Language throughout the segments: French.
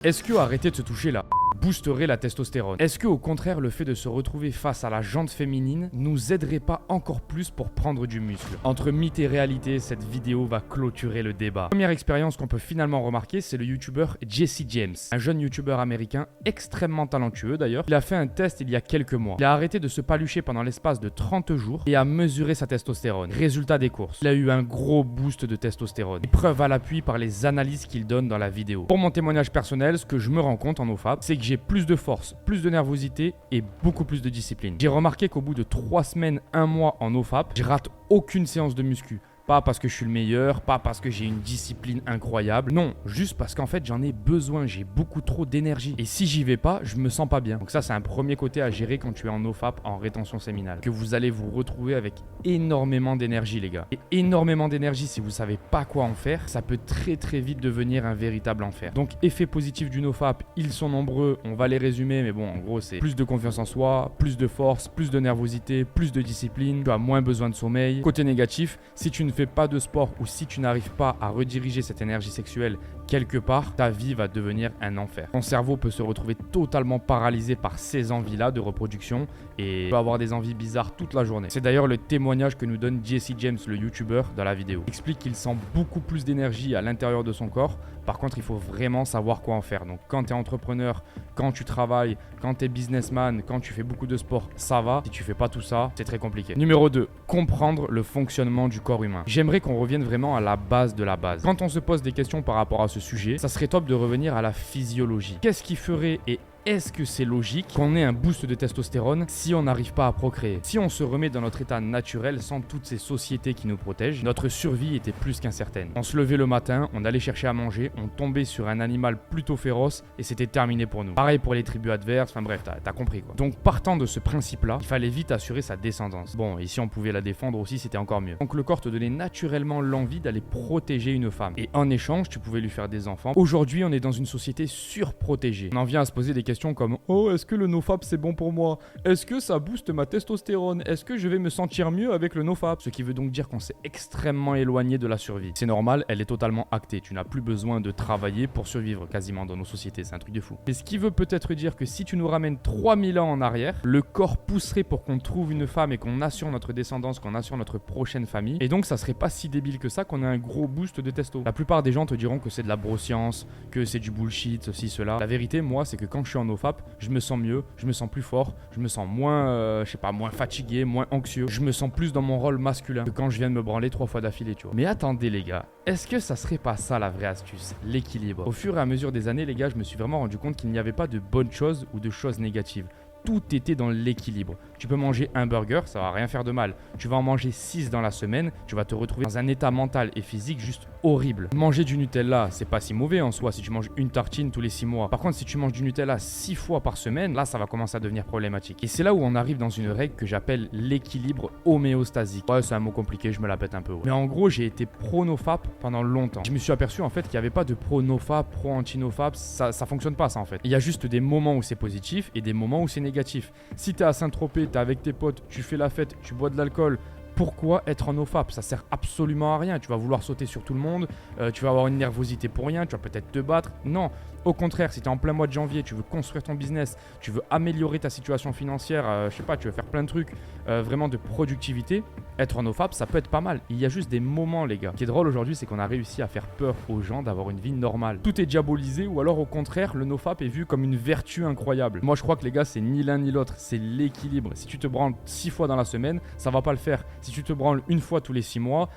Est-ce que arrêter de se toucher là boosterait la testostérone? Est-ce que au contraire le fait de se retrouver face à la jante féminine nous aiderait pas encore plus pour prendre du muscle? Entre mythe et réalité, cette vidéo va clôturer le débat. Première expérience qu'on peut finalement remarquer, c'est le youtubeur Jesse James, un jeune youtubeur américain extrêmement talentueux d'ailleurs. Il a fait un test il y a quelques mois. Il a arrêté de se palucher pendant l'espace de 30 jours et a mesuré sa testostérone. Résultat des courses, il a eu un gros boost de testostérone. Preuve à l'appui par les analyses qu'il donne dans la vidéo. Pour mon témoignage personnel, ce que je me rends compte en NoFap, c'est que j'ai plus de force, plus de nervosité et beaucoup plus de discipline. J'ai remarqué qu'au bout de 3 semaines, 1 mois en NoFap, je rate aucune séance de muscu. Pas parce que je suis le meilleur, pas parce que j'ai une discipline incroyable. Non, juste parce qu'en fait j'en ai besoin, j'ai beaucoup trop d'énergie. Et si j'y vais pas, je me sens pas bien. Donc ça c'est un premier côté à gérer quand tu es en NoFap, en rétention séminale. Que vous allez vous retrouver avec énormément d'énergie les gars. Et énormément d'énergie, si vous savez pas quoi en faire, ça peut très très vite devenir un véritable enfer. Donc effets positifs du NoFap, ils sont nombreux, on va les résumer. Mais bon, en gros c'est plus de confiance en soi, plus de force, plus de nervosité, plus de discipline. Tu as moins besoin de sommeil. Côté négatif, si tu ne fais pas de sport ou si tu n'arrives pas à rediriger cette énergie sexuelle quelque part, ta vie va devenir un enfer. Ton cerveau peut se retrouver totalement paralysé par ces envies-là de reproduction et peut avoir des envies bizarres toute la journée. C'est d'ailleurs le témoignage que nous donne Jesse James, le YouTuber, dans la vidéo. Il explique qu'il sent beaucoup plus d'énergie à l'intérieur de son corps. Par contre, il faut vraiment savoir quoi en faire. Donc quand tu es entrepreneur, quand tu travailles, quand tu es businessman, quand tu fais beaucoup de sport, ça va. Si tu fais pas tout ça, c'est très compliqué. Numéro 2, comprendre le fonctionnement du corps humain. J'aimerais qu'on revienne vraiment à la base de la base. Quand on se pose des questions par rapport à ce sujet, ça serait top de revenir à la physiologie. Qu'est-ce qui ferait et est-ce que c'est logique qu'on ait un boost de testostérone si on n'arrive pas à procréer? Si on se remet dans notre état naturel sans toutes ces sociétés qui nous protègent, notre survie était plus qu'incertaine. On se levait le matin, on allait chercher à manger, on tombait sur un animal plutôt féroce et c'était terminé pour nous. Pareil pour les tribus adverses, enfin bref, t'as compris quoi. Donc partant de ce principe-là, il fallait vite assurer sa descendance. Bon, et si on pouvait la défendre aussi, c'était encore mieux. Donc le corps te donnait naturellement l'envie d'aller protéger une femme. Et en échange, tu pouvais lui faire des enfants. Aujourd'hui, on est dans une société surprotégée. On en vient à se poser des questions comme « Oh, est-ce que le NoFap c'est bon pour moi? Est-ce que ça booste ma testostérone? Est-ce que je vais me sentir mieux avec le NoFap ?» Ce qui veut donc dire qu'on s'est extrêmement éloigné de la survie. C'est normal, elle est totalement actée. Tu n'as plus besoin de travailler pour survivre quasiment dans nos sociétés. C'est un truc de fou. Et ce qui veut peut-être dire que si tu nous ramènes 3000 ans en arrière, le corps pousserait pour qu'on trouve une femme et qu'on assure notre descendance, qu'on assure notre prochaine famille. Et donc ça serait pas si débile que ça qu'on ait un gros boost de testo. La plupart des gens te diront que c'est de la broscience, que c'est du bullshit, ceci, cela. La vérité, moi, c'est que quand je suis en NoFap, je me sens mieux, je me sens plus fort, je me sens moins, moins fatigué, moins anxieux. Je me sens plus dans mon rôle masculin que quand je viens de me branler 3 fois d'affilée, tu vois. Mais attendez les gars, est-ce que ça serait pas ça la vraie astuce? L'équilibre. Au fur et à mesure des années, les gars, je me suis vraiment rendu compte qu'il n'y avait pas de bonnes choses ou de choses négatives. Tout était dans l'équilibre. Tu peux manger un burger, ça va rien faire de mal. Tu vas en manger 6 dans la semaine, tu vas te retrouver dans un état mental et physique juste horrible. Manger du Nutella, c'est pas si mauvais en soi si tu manges une tartine tous les 6 mois. Par contre, si tu manges du Nutella 6 fois par semaine, là ça va commencer à devenir problématique. Et c'est là où on arrive dans une règle que j'appelle l'équilibre homéostasique. Ouais, c'est un mot compliqué, je me la pète un peu. Ouais. Mais en gros, j'ai été pro-NoFap pendant longtemps. Je me suis aperçu en fait qu'il n'y avait pas de pro-NoFap, pro-anti-NoFap, ça fonctionne pas ça en fait. Il y a juste des moments où c'est positif et des moments où c'est négatif. Si t'es à Saint-Tropez, t'es avec tes potes, tu fais la fête, tu bois de l'alcool, pourquoi être en NoFap? Ça sert absolument à rien. Tu vas vouloir sauter sur tout le monde, tu vas avoir une nervosité pour rien, tu vas peut-être te battre. Non, au contraire, si tu es en plein mois de janvier, tu veux construire ton business, tu veux améliorer ta situation financière, je sais pas, tu veux faire plein de trucs vraiment de productivité, être en NoFap, ça peut être pas mal. Il y a juste des moments, les gars. Ce qui est drôle aujourd'hui, c'est qu'on a réussi à faire peur aux gens d'avoir une vie normale. Tout est diabolisé ou alors au contraire, le NoFap est vu comme une vertu incroyable. Moi, je crois que les gars, c'est ni l'un ni l'autre, c'est l'équilibre. Si tu te branles 6 fois dans la semaine, ça va pas le faire. Si tu te branles une fois tous les 6 mois,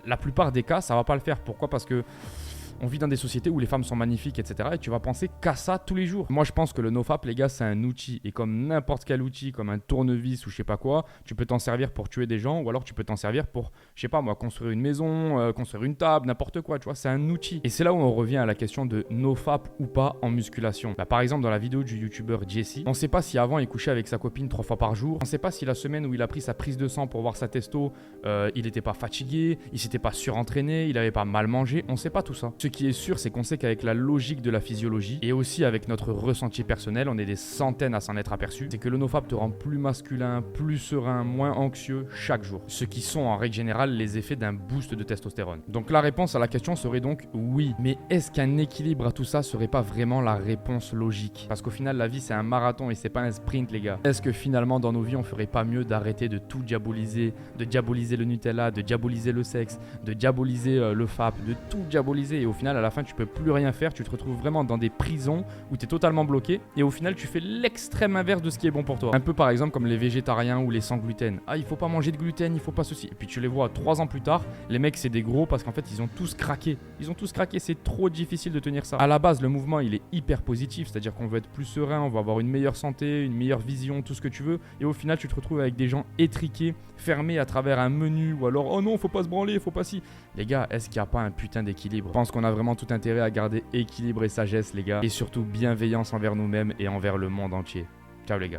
la plupart des cas, ça va pas le faire. Pourquoi? Parce que on vit dans des sociétés où les femmes sont magnifiques, etc. Et tu vas penser qu'à ça tous les jours. Moi, je pense que le NoFap, les gars, c'est un outil. Et comme n'importe quel outil, comme un tournevis ou je sais pas quoi, tu peux t'en servir pour tuer des gens ou alors tu peux t'en servir pour, je sais pas moi, construire une maison, construire une table, n'importe quoi, tu vois. C'est un outil. Et c'est là où on revient à la question de NoFap ou pas en musculation. Par exemple, dans la vidéo du youtubeur Jesse, on sait pas si avant il couchait avec sa copine 3 fois par jour. On sait pas si la semaine où il a pris sa prise de sang pour voir sa testo, il était pas fatigué, il s'était pas surentraîné, il avait pas mal mangé. On sait pas tout ça. Ce ce qui est sûr, c'est qu'on sait qu'avec la logique de la physiologie et aussi avec notre ressenti personnel, on est des centaines à s'en être aperçus, c'est que le NoFap te rend plus masculin, plus serein, moins anxieux chaque jour. Ce qui sont en règle générale les effets d'un boost de testostérone. Donc la réponse à la question serait donc oui. Mais est-ce qu'un équilibre à tout ça serait pas vraiment la réponse logique? Parce qu'au final, la vie c'est un marathon et c'est pas un sprint, les gars. Est-ce que finalement dans nos vies on ferait pas mieux d'arrêter de tout diaboliser, de diaboliser le Nutella, de diaboliser le sexe, de diaboliser le FAP, de tout diaboliser, et au final à la fin tu peux plus rien faire, tu te retrouves vraiment dans des prisons où tu es totalement bloqué et au final tu fais l'extrême inverse de ce qui est bon pour toi. Un peu par exemple comme les végétariens ou les sans gluten. Ah, il faut pas manger de gluten, il faut pas ceci. Et puis tu les vois 3 ans plus tard, les mecs c'est des gros parce qu'en fait ils ont tous craqué. Ils ont tous craqué, c'est trop difficile de tenir ça. À la base le mouvement il est hyper positif, c'est-à-dire qu'on veut être plus serein, on va avoir une meilleure santé, une meilleure vision, tout ce que tu veux, et au final tu te retrouves avec des gens étriqués, fermés à travers un menu, ou alors oh non faut pas se branler, faut pas si. Les gars, est-ce qu'il n'y a pas un putain d'équilibre? Je pense qu'on a vraiment tout intérêt à garder équilibre et sagesse, les gars, et surtout bienveillance envers nous-mêmes et envers le monde entier. Ciao les gars.